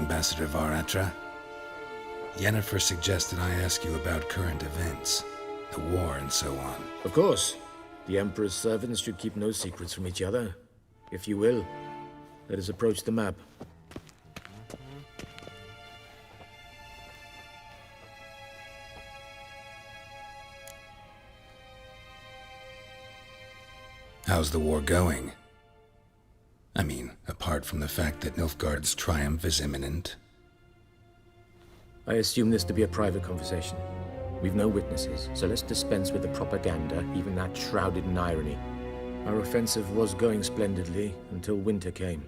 Ambassador Varatra. Yennefer suggested I ask you about current events, the war and so on. Of course. The Emperor's servants should keep no secrets from each other. If you will, let us approach the map. How's the war going? I mean, apart from the fact that Nilfgaard's triumph is imminent. I assume this to be a private conversation. We've no witnesses, so let's dispense with the propaganda, even that shrouded in irony. Our offensive was going splendidly until winter came.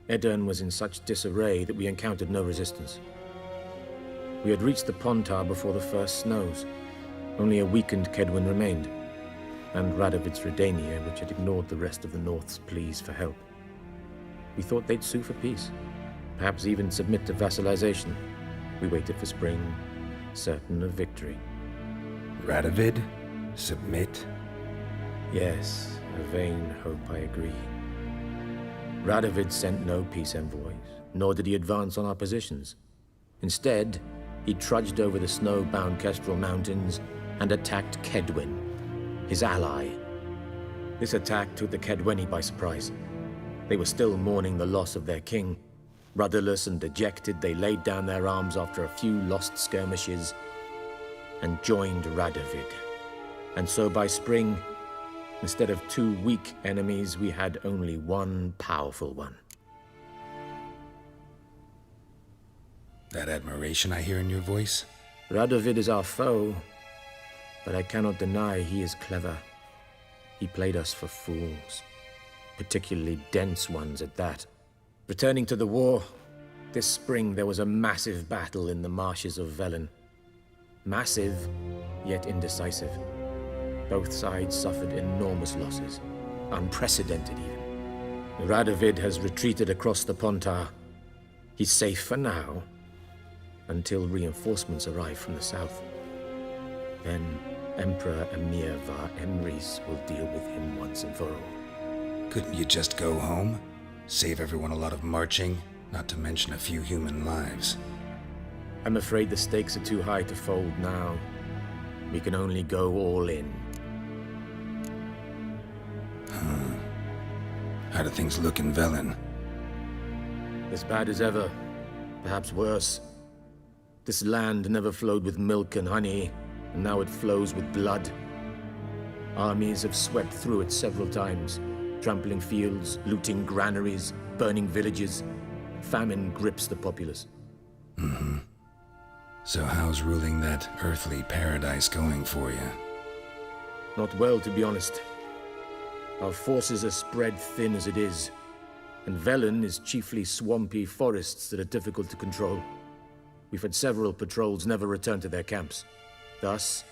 Aedirn was in such disarray that we encountered no resistance. We had reached the Pontar before the first snows. Only a weakened Kaedwen remained, and Radovid's Redania, which had ignored the rest of the North's pleas for help. We thought they'd sue for peace, perhaps even submit to vassalization. We waited for spring, certain of victory. Radovid? Submit? Yes, a vain hope, I agree. Radovid sent no peace envoys, nor did he advance on our positions. Instead, he trudged over the snow-bound Kestrel Mountains and attacked Kaedwen, his ally. This attack took the Kaedweni by surprise. They were still mourning the loss of their king. Rudderless and dejected, they laid down their arms after a few lost skirmishes and joined Radovid. And so by spring, instead of two weak enemies, we had only one powerful one. That admiration I hear in your voice? Radovid is our foe, but I cannot deny he is clever. He played us for fools, particularly dense ones at that. Returning to the war, this spring there was a massive battle in the marshes of Velen. Massive, yet indecisive. Both sides suffered enormous losses, unprecedented even. Radovid has retreated across the Pontar. He's safe for now, until reinforcements arrive from the south. Then Emperor Emhyr var Emreis will deal with him once and for all. Couldn't you just go home? Save everyone a lot of marching, not to mention a few human lives. I'm afraid the stakes are too high to fold now. We can only go all in. How do things look in Velen? As bad as ever, perhaps worse. This land never flowed with milk and honey, and now it flows with blood. Armies have swept through it several times, trampling fields, looting granaries, burning villages. Famine grips the populace. So how's ruling that earthly paradise going for you? Not well, to be honest. Our forces are spread thin as it is, and Velen is chiefly swampy forests that are difficult to control. We've had several patrols never return to their camps. Thus,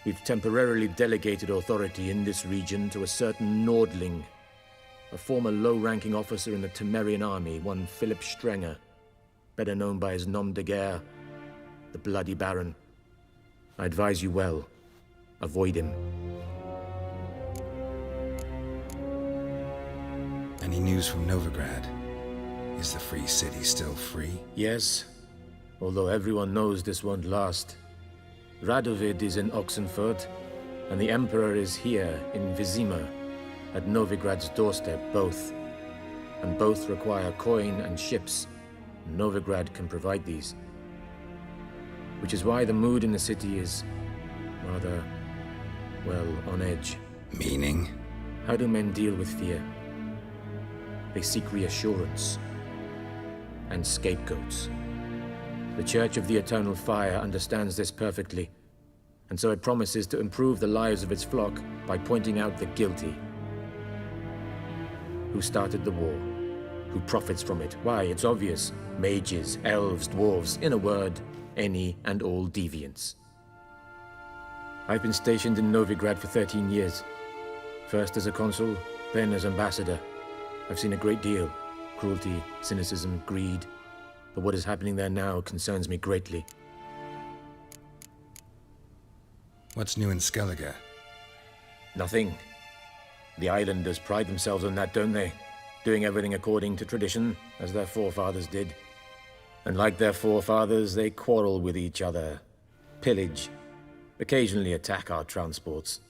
we've temporarily delegated authority in this region to a certain Nordling, a former low-ranking officer in the Temerian army, one Philip Strenger, better known by his nom de guerre, the Bloody Baron. I advise you well. Avoid him. Any news from Novigrad? Is the Free City still free? Yes, although everyone knows this won't last. Radovid is in Oxenfurt, and the Emperor is here in Vizima, at Novigrad's doorstep, both. And both require coin and ships. Novigrad can provide these. Which is why the mood in the city is rather, well, on edge. Meaning? How do men deal with fear? They seek reassurance and scapegoats. The Church of the Eternal Fire understands this perfectly, and so it promises to improve the lives of its flock by pointing out the guilty. Who started the war? Who profits from it? Why, it's obvious. Mages, elves, dwarves, in a word, any and all deviants. I've been stationed in Novigrad for 13 years. First as a consul, then as ambassador. I've seen a great deal. Cruelty, cynicism, greed. But what is happening there now concerns me greatly. What's new in Skellige? Nothing. The islanders pride themselves on that, don't they? Doing everything according to tradition, as their forefathers did. And like their forefathers, they quarrel with each other, pillage, occasionally attack our transports.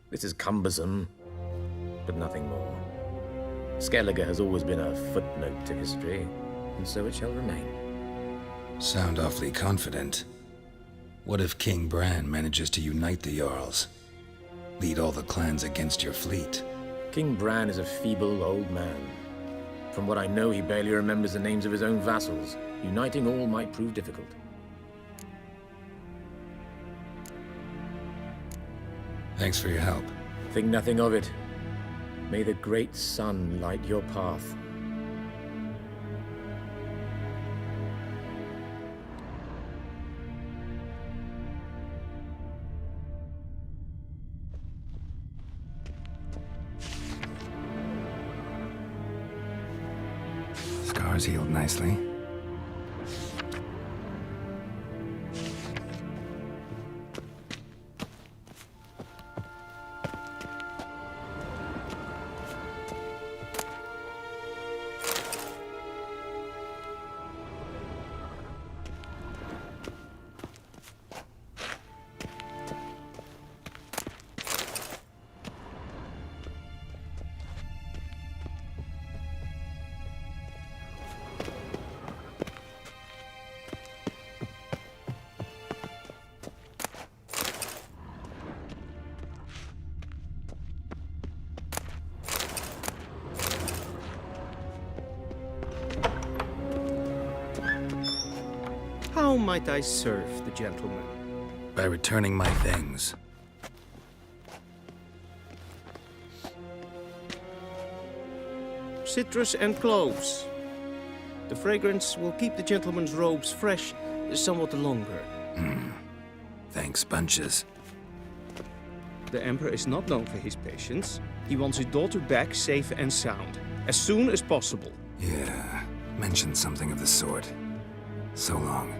This is cumbersome, but nothing more. Skellige has always been a footnote to history, and so it shall remain. Sound awfully confident. What if King Bran manages to unite the Jarls? Lead all the clans against your fleet? King Bran is a feeble old man. From what I know, he barely remembers the names of his own vassals. Uniting all might prove difficult. Thanks for your help. Think nothing of it. May the great sun light your path. Scars healed nicely. How might I serve the gentleman? By returning my things. Citrus and cloves. The fragrance will keep the gentleman's robes fresh somewhat longer. Thanks, bunches. The Emperor is not known for his patience. He wants his daughter back safe and sound, as soon as possible. Yeah, mentioned something of the sort. So long.